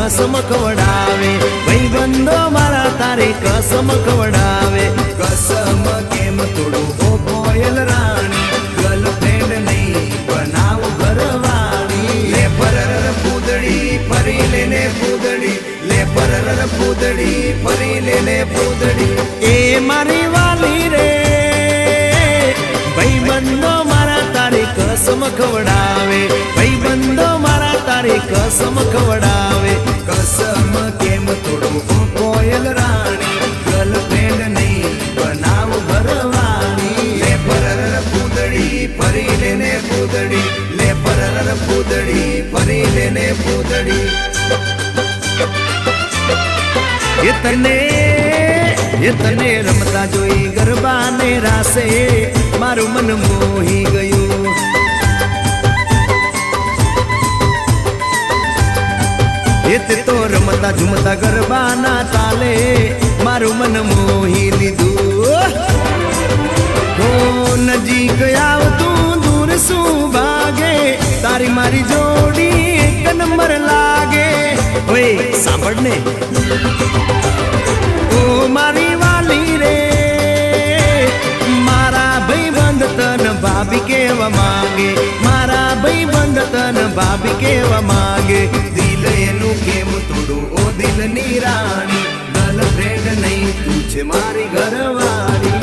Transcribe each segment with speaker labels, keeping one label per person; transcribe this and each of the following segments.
Speaker 1: कसम खवडावे भाईबंधो मारा तारे कसम खवडावे कसम केम तोड़ू ओ कोयल रानी गर्लफ्रेंड नहीं बनाव घरवाणी ले परर पूदड़ी फरी लेने पूदड़ी ले परर पूदड़ी फरी लेने पूदड़ी ए मारी वाली रे भाईबंधो मारा तारे कसम खवडावे भाईबंधो मारा तारे कसम खवडावे कसम केम तोड़ू ओ कोयल रानी गर्लफ्रेंड नहीं बनाव घरवाणी ले परर पूदड़ी फरी लेने पूदड़ी ले परर पूदड़ी फरी लेने पूदड़ी ये तने रमता जोई गरबा ने रासे मारू मन मोही गयो ये तो रमता झुमता गरबा ना ताले मारू मन मोही लीधू हो नजीक आव तू दूर सू भागे तारी मारी जोड़ी एक नंबर लागे ओए सांभळने ओ मारी वाली रे मारा भाईबंध तन भाभी केवा मांगे मारा भाईबंध तन भाभी केवा मांगे दिल एनु केम तोड़ू ओ दिल नी रानी गर्लफ्रेंड नहीं तू छे मारी घरवाली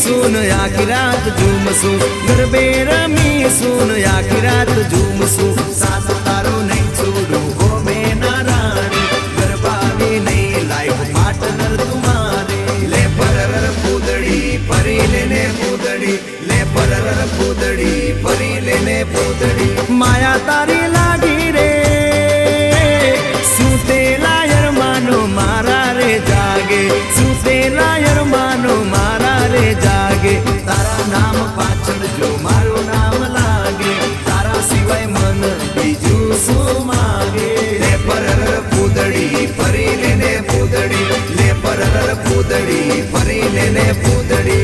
Speaker 1: सुन आखी रात झूमसू गरबे रमी सुन आखी रात झूमसू साथ तारो नहीं छोड़ू हो बेना रानी गरबानी नहीं लाइफ पार्टनर तुम्हारे ले परर पूदड़ी फरी लेने पूदड़ी ले परर पूदड़ी फरी लेने पूदड़ी माया तारी लागी रे सूते लायर मानो मारा रे जागे सूते लायर मानो मारा रे जागे तारा नाम पाछळ जो मारो नाम लागे तारा सिवाय मन बीजू सु मागे ले परर पूदड़ी फरी लेने पूदड़ी ले परर पूदड़ी फरी लेने पूदड़ी